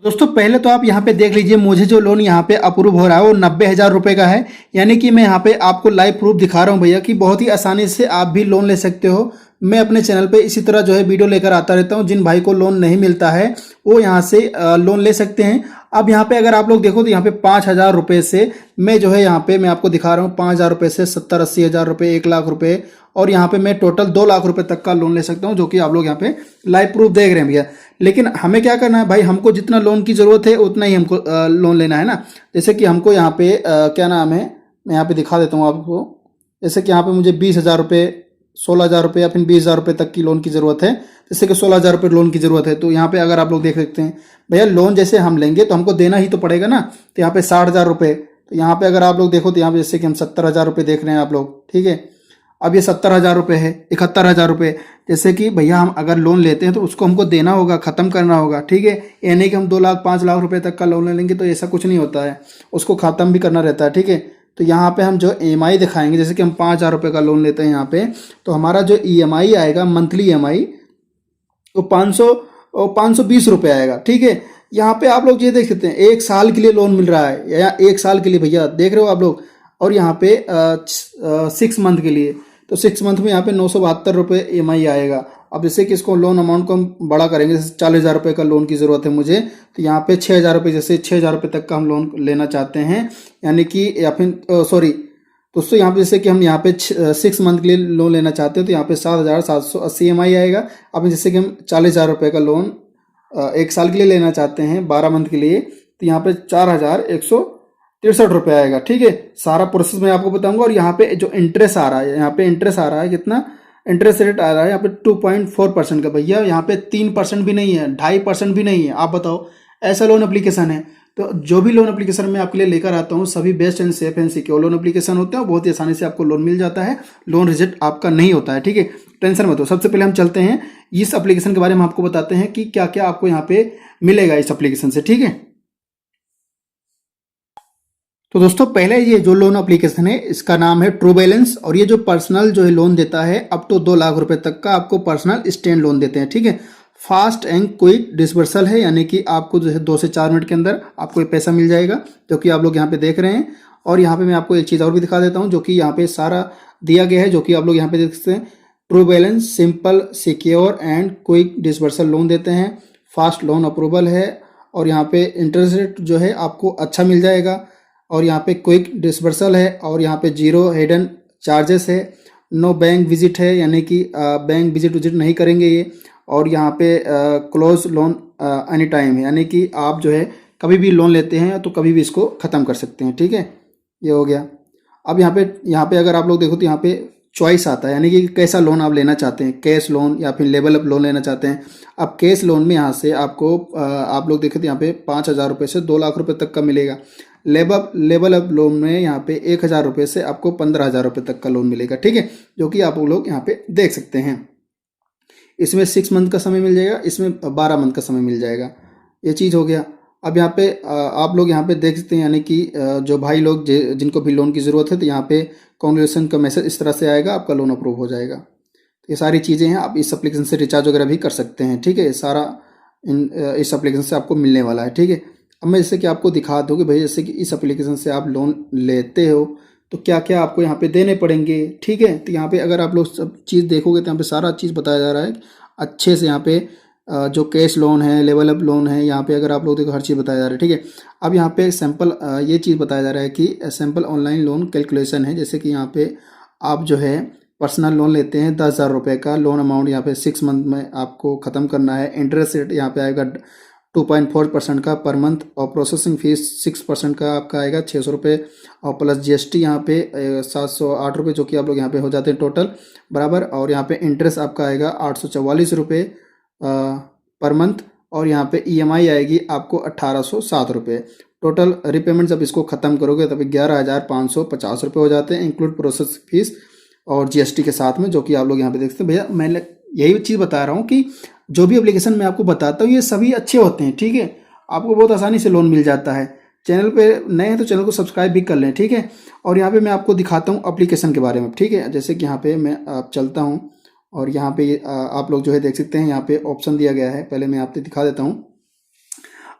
दोस्तों पहले तो आप यहाँ पे देख लीजिए, मुझे जो लोन यहाँ पे अप्रूव हो रहा है वो 90,000 रुपये का है। यानी कि मैं यहाँ पे आपको लाइव प्रूफ दिखा रहा हूँ भैया कि बहुत ही आसानी से आप भी लोन ले सकते हो। मैं अपने चैनल पे इसी तरह जो है वीडियो लेकर आता रहता हूँ। जिन भाई को लोन नहीं मिलता है वो यहाँ से लोन ले सकते हैं। अब यहाँ पे अगर आप लोग देखो तो यहाँ पे 5,000 रुपये से मैं जो है यहाँ पे मैं आपको दिखा रहा हूँ, 5,000 रुपये से 70-80,000 रुपये, 1,00,000 रुपये, और यहाँ पे मैं टोटल 2,00,000 रुपये तक का लोन ले सकता हूँ, जो कि आप लोग यहाँ पे लाइव प्रूफ देख रहे हैं भैया। लेकिन हमें क्या करना है भाई, हमको जितना लोन की ज़रूरत है उतना ही हमको लोन लेना है ना। जैसे कि हमको यहाँ पे क्या नाम है, मैं यहाँ पे दिखा देता हूँ आपको। जैसे कि यहाँ पे मुझे 20,000 रुपये, 16,000 रुपये या फिर 20,000 रुपये तक की लोन की ज़रूरत है। जैसे कि 16,000 रुपये लोन की ज़रूरत है, तो यहाँ पे अगर आप लोग देख सकते हैं भैया, लोन जैसे हम लेंगे तो हमको देना ही तो पड़ेगा ना। तो यहाँ पे 60,000 रुपये, तो यहाँ पे अगर आप लोग देखो तो यहाँ पे जैसे कि हम 70,000 रुपये देख रहे हैं आप लोग, ठीक है। अब ये 70,000 रुपये है, 71,000 रुपये। जैसे कि भैया हम अगर लोन लेते हैं तो उसको हमको देना होगा, ख़त्म करना होगा, ठीक है। ये नहीं कि हम 2,00,000 5,00,000 रुपये तक का लोन ले लेंगे, तो ऐसा कुछ नहीं होता है, उसको ख़त्म भी करना रहता है, ठीक है। तो यहाँ पे हम जो EMI दिखाएंगे, जैसे कि हम 5,000 रुपये का लोन लेते हैं यहाँ पे, तो हमारा जो EMI आएगा, मंथली EMI, वो 520 रुपये आएगा, ठीक है। यहाँ पे आप लोग ये देख सकते हैं 1 साल के लिए लोन मिल रहा है, या 1 साल के लिए भैया देख रहे हो आप लोग। और यहाँ पे 6 मंथ के लिए, तो 6 मंथ में यहाँ पे 972 रुपये EMI आएगा। अब जैसे कि इसको लोन अमाउंट को हम बड़ा करेंगे, जैसे 40,000 रुपये का लोन की ज़रूरत है मुझे, तो यहाँ पे 6,000 रुपये, जैसे 6,000 रुपये तक का हम लोन लेना चाहते हैं, यानी कि या फिर सॉरी दोस्तों, यहाँ पे जैसे कि हम यहाँ पे 6 मंथ के लिए लोन लेना चाहते हैं, तो यहाँ पे 7,780 EMI आएगा। अब जैसे कि हम 40,000 रुपये का लोन 1 साल के लिए लेना चाहते हैं, 12 मंथ के लिए, तो यहाँ पे 4,163 रुपये आएगा, ठीक है। सारा प्रोसेस मैं आपको बताऊंगा। और यहाँ पे जो इंटरेस्ट आ रहा है, यहाँ पे इंटरेस्ट आ रहा है, कितना इंटरेस्ट रेट आ रहा है यहाँ पे 2.4% का भैया। यहाँ पे 3% भी नहीं है, 2.5% भी नहीं है। आप बताओ, ऐसा लोन एप्लीकेशन है। तो जो भी लोन एप्लीकेशन मैं आपके लिए लेकर आता हूँ, सभी best and safe and secure loan application होते हैं, बहुत ही आसानी से आपको लोन मिल जाता है, लोन रिजेक्ट आपका नहीं होता है, ठीक है। टेंशन मत हो। सबसे पहले हम चलते हैं इस एप्लीकेशन के बारे में, आपको बताते हैं कि क्या क्या आपको यहाँ पे मिलेगा इस एप्लीकेशन से, ठीक है। तो दोस्तों पहले ये जो लोन एप्लीकेशन है इसका नाम है ट्रू बैलेंस, और ये जो पर्सनल जो है लोन देता है अप टू 2,00,000 रुपए तक का आपको पर्सनल स्टैंड लोन देते हैं, ठीक है। फास्ट एंड क्विक डिसबर्सल है, यानी कि आपको जो है 2 से 4 मिनट के अंदर आपको ये पैसा मिल जाएगा, जो कि आप लोग यहाँ पे देख रहे हैं। और यहाँ पे मैं आपको एक चीज़ और भी दिखा देता हूँ, जो कि यहाँ पे सारा दिया गया है, जो कि आप लोग यहाँ पे देख सकते हैं। True balance simple, secure and quick disbursal loan देते हैं, फास्ट लोन अप्रूवल है, और यहाँ पे इंटरेस्ट रेट जो है आपको अच्छा मिल जाएगा, और यहाँ पे क्विक डिसबर्सल है, और यहाँ पे 0 हिडन चार्जेस है, नो बैंक विजिट है, यानी कि बैंक विजिट नहीं करेंगे ये। और यहाँ पे क्लोज लोन एनी टाइम है, यानी कि आप जो है कभी भी लोन लेते हैं तो कभी भी इसको ख़त्म कर सकते हैं, ठीक है। ये हो गया। अब यहाँ पे अगर आप लोग देखो तो यहाँ पे चॉइस आता है, यानी कि कैसा लोन आप लेना चाहते हैं, कैश लोन या फिर लेवल अप लोन लेना चाहते हैं। अब कैश लोन में यहाँ से आपको आप लोग देखें तो यहाँ पे 5,000 रुपये से 2,00,000 रुपये तक का मिलेगा। लेवल अप लोन में यहाँ पे 1,000 रुपये से आपको 15,000 रुपये तक का लोन मिलेगा, ठीक है, जो कि आप लोग यहाँ पे देख सकते हैं। इसमें 6 मंथ का समय मिल जाएगा, इसमें 12 मंथ का समय मिल जाएगा। ये चीज़ हो गया। अब यहाँ पे आप लोग यहाँ पे देख सकते हैं, यानी कि जो भाई लोग जिनको भी लोन की ज़रूरत है, तो यहाँ पे कांग्रेचुलेसन का मैसेज इस तरह से आएगा, आपका लोन अप्रूव हो जाएगा। तो ये सारी चीज़ें हैं, आप इस एप्लीकेशन से रिचार्ज वगैरह भी कर सकते हैं, ठीक है। सारा इस एप्लीकेशन से आपको मिलने वाला है, ठीक है। अब मैं जैसे कि आपको दिखा दूँ कि भाई जैसे कि इस एप्लीकेशन से आप लोन लेते हो तो क्या क्या आपको यहाँ पे देने पड़ेंगे, ठीक है। तो यहाँ पे अगर आप लोग सब चीज़ देखोगे तो यहाँ पे सारा चीज़ बताया जा रहा है अच्छे से। यहाँ पे जो कैश लोन है, लेवल अप लोन है, यहाँ पे अगर आप लोग देखो हर चीज़ बताया जा रहा है, ठीक है। अब यहाँ पे सैम्पल ये चीज़ बताया जा रहा है कि सैम्पल ऑनलाइन लोन कैलकुलेशन है। जैसे कि यहाँ पे आप जो है पर्सनल लोन लेते हैं 10,000 रुपये का लोन अमाउंट, यहाँ पे 6 मंथ में आपको ख़त्म करना है। इंटरेस्ट रेट यहाँ पे आएगा 2.4% का पर मंथ, और प्रोसेसिंग फीस 6% का आपका आएगा 600 रुपये, और प्लस GST यहाँ पे 708 रुपये, जो कि आप लोग यहाँ पे हो जाते हैं टोटल बराबर। और यहाँ पे इंटरेस्ट आपका आएगा 844 रुपये पर मंथ, और यहाँ पे EMI आएगी आपको 1,807 रुपये। टोटल रिपेमेंट जब इसको ख़त्म करोगे तब 11,550 रुपये हो जाते हैं, इंक्लूड प्रोसेस फीस और GST के साथ में, जो कि आप लोग यहाँ पे देख सकते हैं। भैया मैं यही चीज़ बता रहा हूँ कि जो भी एप्लीकेशन मैं आपको बताता हूँ ये सभी अच्छे होते हैं, ठीक है। आपको बहुत आसानी से लोन मिल जाता है। चैनल पे नए हैं तो चैनल को सब्सक्राइब भी कर लें, ठीक है। और यहाँ पे मैं आपको दिखाता हूँ एप्लीकेशन के बारे में, ठीक है। जैसे कि यहाँ पे मैं चलता हूँ, और यहाँ पे आप लोग जो है देख सकते हैं, यहाँ पे ऑप्शन दिया गया है। पहले मैं आपको दिखा देता हूँ।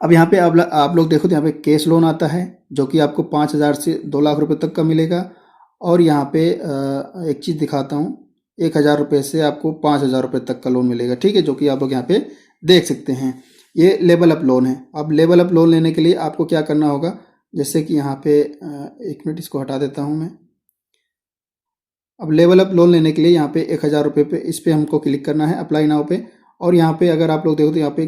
अब यहाँ पे आप लोग देखो तो यहाँ पे कैश लोन आता है जो कि आपको 5,000 से 2 लाख रुपए तक का मिलेगा। और यहाँ पे एक चीज़ दिखाता हूँ, 1,000 रुपये से आपको 5,000 रुपये तक का लोन मिलेगा, ठीक है, जो कि आप लोग यहाँ पे देख सकते हैं। ये लेवल अप लोन है। अब लेवल अप लोन लेने के लिए आपको क्या करना होगा, जैसे कि यहाँ पे 1 मिनट इसको हटा देता हूँ मैं। अब लेवल अप लोन लेने के लिए यहाँ पे 1,000 रुपये पे इस पर हमको क्लिक करना है, अप्लाई नाउ पे। और यहाँ पे अगर आप लोग देखो तो यहाँ पे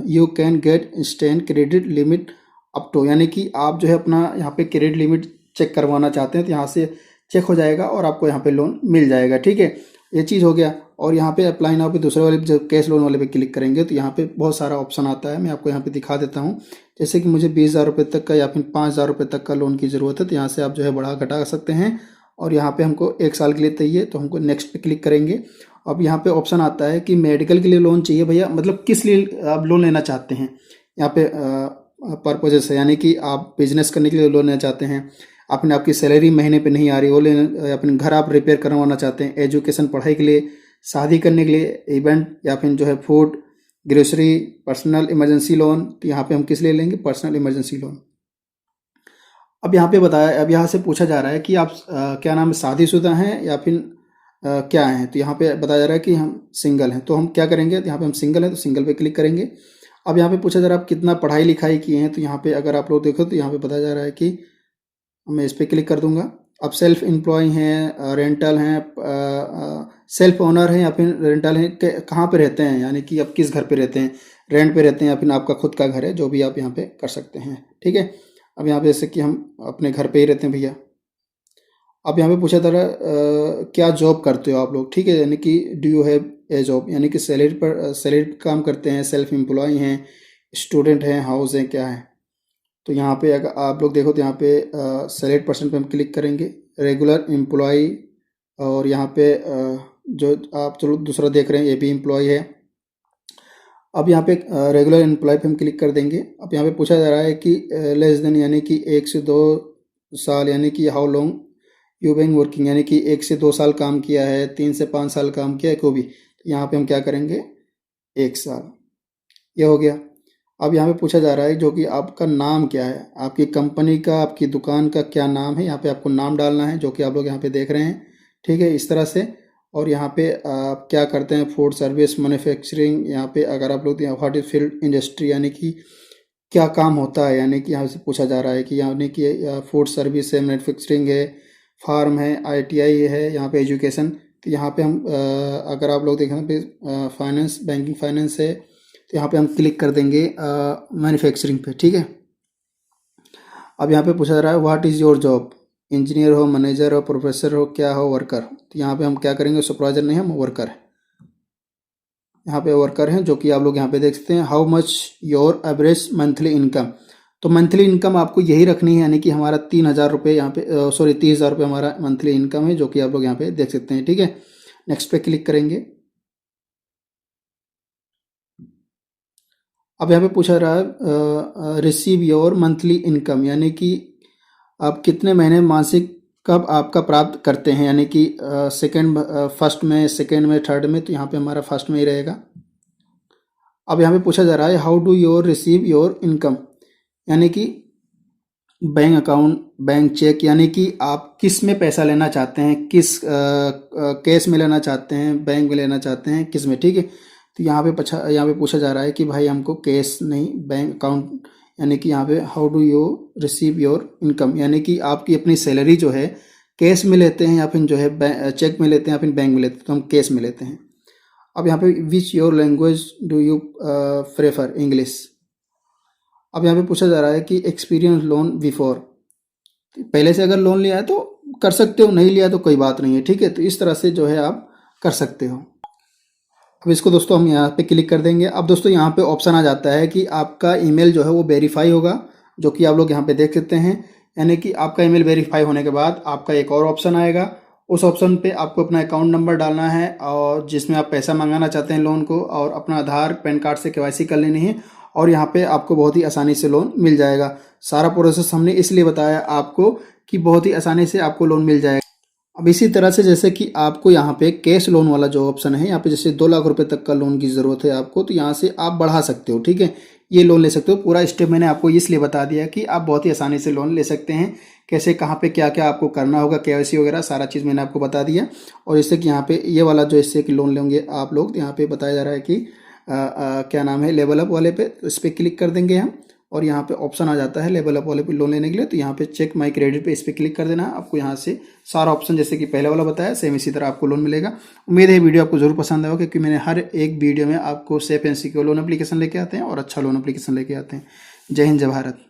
you can get instant credit limit up to, यानी कि आप जो है अपना यहाँ पे क्रेडिट लिमिट चेक करवाना चाहते हैं तो यहाँ से चेक हो जाएगा और आपको यहाँ पे लोन मिल जाएगा, ठीक है। ये चीज़ हो गया। और यहाँ पे अप्लाई नाउ पे दूसरे वाले जब कैश लोन वाले पे क्लिक करेंगे तो यहाँ पे बहुत सारा ऑप्शन आता है, मैं आपको यहाँ पे दिखा देता हूँ। जैसे कि मुझे 20,000 रुपये तक का या फिर 5,000 रुपये तक का लोन की ज़रूरत है तो यहाँ से आप जो है बढ़ा घटा सकते हैं। और यहाँ पे हमको 1 साल के लिए चाहिए तो हमको नेक्स्ट पे क्लिक करेंगे। अब यहाँ पे ऑप्शन आता है कि मेडिकल के लिए लोन चाहिए भैया, मतलब किस लिए आप लोन लेना चाहते हैं। यहाँ पे पर्पजेस है, यानी कि आप बिजनेस करने के लिए लोन लेना चाहते हैं, आपकी सैलरी महीने पे नहीं आ रही वो लेना, अपने घर आप रिपेयर करवाना चाहते हैं, एजुकेशन पढ़ाई के लिए, शादी करने के लिए, इवेंट, या फिर जो है food, grocery, personal emergency loan. तो यहाँ पे हम किस लिए लेंगे, पर्सनल इमरजेंसी लोन। अब यहाँ पे बताया, अब यहाँ से पूछा जा रहा है कि आप क्या नाम है, शादीशुदा हैं या फिर क्या हैं। तो यहाँ पे बताया जा रहा है कि हम सिंगल हैं, तो हम क्या करेंगे, तो यहाँ पे हम सिंगल हैं तो सिंगल पे क्लिक करेंगे। अब यहाँ पे पूछा जा रहा है आप कितना पढ़ाई लिखाई किए हैं, तो यहाँ पे अगर आप लोग देखो तो यहाँ पे बताया जा रहा है कि मैं इस पर क्लिक कर दूंगा। अब सेल्फ एम्प्लॉय हैं, रेंटल हैं, सेल्फ ओनर हैं या फिर रेंटल हैं, कहाँ पे रहते हैं, यानी कि आप किस घर पे रहते हैं, रेंट पे रहते हैं या फिर आपका खुद का घर है, जो भी आप यहाँ पे कर सकते हैं, ठीक है। अब यहाँ पे जैसे कि हम अपने घर पे ही रहते हैं भैया। अब यहाँ पे पूछा जा रहा है क्या जॉब करते हो आप लोग, ठीक है, यानी कि do you have a job, यानी कि सैलरी पर काम करते हैं, सेल्फ एम्प्लॉय हैं, स्टूडेंट हैं, हाउस हैं, क्या है। तो यहाँ पे अगर आप लोग देखो तो यहाँ पे सेलेक्ट पर्सन पे हम क्लिक करेंगे, रेगुलर एम्प्लॉय, और यहाँ पे जो आप चलो दूसरा देख रहे हैं ये भी एम्प्लॉय है। अब यहाँ पे रेगुलर एम्प्लॉय पे हम क्लिक कर देंगे। अब यहाँ पे पूछा जा रहा है कि लेस देन, यानी कि 1 से 2 साल, यानी कि how long you been working, यानी कि 1 से 2 साल काम किया है, 3 से 5 साल काम किया है, कोई भी। तो यहाँ पे हम क्या करेंगे, 1 साल, ये हो गया। अब यहाँ पे पूछा जा रहा है जो कि आपका नाम क्या है, आपकी कंपनी का, आपकी दुकान का क्या नाम है, यहाँ पे आपको नाम डालना है, जो कि आप लोग यहाँ पे देख रहे हैं, ठीक है, इस तरह से। और यहाँ पे आप क्या करते हैं, फूड सर्विस, मैन्युफैक्चरिंग, यहाँ पे अगर आप लोग व्हाट इज फील्ड इंडस्ट्री, यानी कि क्या काम होता है, यानी कि यहाँ से पूछा जा रहा है कि यानी कि फूड सर्विस है, मैन्युफैक्चरिंग है, फार्म है, ITI है, यहाँ पे एजुकेशन। तो यहाँ पे हम अगर आप लोग देखें पे फाइनेंस, बैंकिंग फाइनेंस है, तो यहाँ पे हम क्लिक कर देंगे मैन्युफैक्चरिंग पे, ठीक है। अब यहाँ पे पूछा जा रहा है what is your job, engineer हो, मैनेजर हो, प्रोफेसर हो, क्या हो, वर्कर। तो यहाँ पे हम क्या करेंगे, सुपरवाइजर नहीं, हम वर्कर है, यहाँ पे वर्कर हैं, जो कि आप लोग यहाँ पे देख सकते हैं। How much your average monthly income, तो मंथली इनकम आपको यही रखनी है, यानी कि हमारा 3,000 रुपये यहाँ पे, सॉरी 30,000 रुपये हमारा मंथली इनकम है, जो कि आप लोग यहाँ पे देख सकते हैं, ठीक है। नेक्स्ट पे क्लिक करेंगे। अब यहाँ पे पूछा रहा है रिसीव योर मंथली इनकम, यानी कि आप कितने महीने मासिक कब आपका प्राप्त करते हैं, यानी कि सेकंड, फर्स्ट में, सेकंड में, थर्ड में। तो यहाँ पे हमारा फर्स्ट में ही रहेगा। अब यहाँ पे पूछा जा रहा है how do your receive your income, यानी कि बैंक अकाउंट, बैंक चेक, यानी कि आप किस में पैसा लेना चाहते हैं, किस कैश में लेना चाहते हैं, बैंक में लेना चाहते हैं, किस में, ठीक है। तो यहाँ पे पूछा जा रहा है कि भाई हमको कैश नहीं, बैंक अकाउंट, यानी कि यहाँ पे how do you receive your income, यानी कि आपकी अपनी सैलरी जो है कैश में लेते हैं या फिर जो है चेक में लेते हैं या फिर बैंक में लेते हैं, तो हम कैश में लेते हैं। अब यहाँ पे which your language do you prefer, English. अब यहाँ पे पूछा जा रहा है कि एक्सपीरियंस लोन बिफोर, पहले से अगर लोन लिया है तो कर सकते हो, नहीं लिया तो कोई बात नहीं है, ठीक है। तो इस तरह से जो है आप कर सकते हो। अब इसको दोस्तों हम यहाँ पे क्लिक कर देंगे। अब दोस्तों यहाँ पे ऑप्शन आ जाता है कि आपका ईमेल जो है वो वेरीफाई होगा, जो कि आप लोग यहाँ पे देख सकते हैं। यानी कि आपका ईमेल वेरीफाई होने के बाद आपका एक और ऑप्शन आएगा, उस ऑप्शन पे आपको अपना अकाउंट नंबर डालना है और जिसमें आप पैसा मंगाना चाहते हैं लोन को, और अपना आधार, पैन कार्ड से KYC कर लेनी है, और यहाँ पे आपको बहुत ही आसानी से लोन मिल जाएगा। सारा प्रोसेस हमने इसलिए बताया आपको कि बहुत ही आसानी से आपको लोन मिल जाएगा। अब इसी तरह से जैसे कि आपको यहाँ पे कैश लोन वाला जो ऑप्शन है, यहाँ पे जैसे 2 लाख रुपए तक का लोन की ज़रूरत है आपको, तो यहाँ से आप बढ़ा सकते हो, ठीक है। ये लोन ले सकते हो। पूरा स्टेप मैंने आपको इसलिए बता दिया कि आप बहुत ही आसानी से लोन ले सकते हैं। कैसे, कहाँ पे क्या क्या आपको करना होगा, केवाईसी वगैरह सारा चीज़ मैंने आपको बता दिया। और जैसे कि यहाँ पे ये वाला जो इससे कि लोन लेंगे आप लोग, तो यहाँ पे बताया जा रहा है कि क्या नाम है, लेवल अप वाले पे, तो इस पर क्लिक कर देंगे हम। और यहाँ पे ऑप्शन आ जाता है लेवल अप वाले पे लोन लेने के लिए, तो यहाँ पे चेक माई क्रेडिट पे इस पर क्लिक कर देना है। आपको यहाँ से सारा ऑप्शन जैसे कि पहले वाला बताया सेम इसी तरह आपको लोन मिलेगा। उम्मीद है वीडियो आपको जरूर पसंद आएगा, क्योंकि मैंने हर एक वीडियो में आपको safe and secure loan application लेके आते हैं और अच्छा लोन एप्लीकेशन लेके आते हैं। जय हिंद, जय भारत।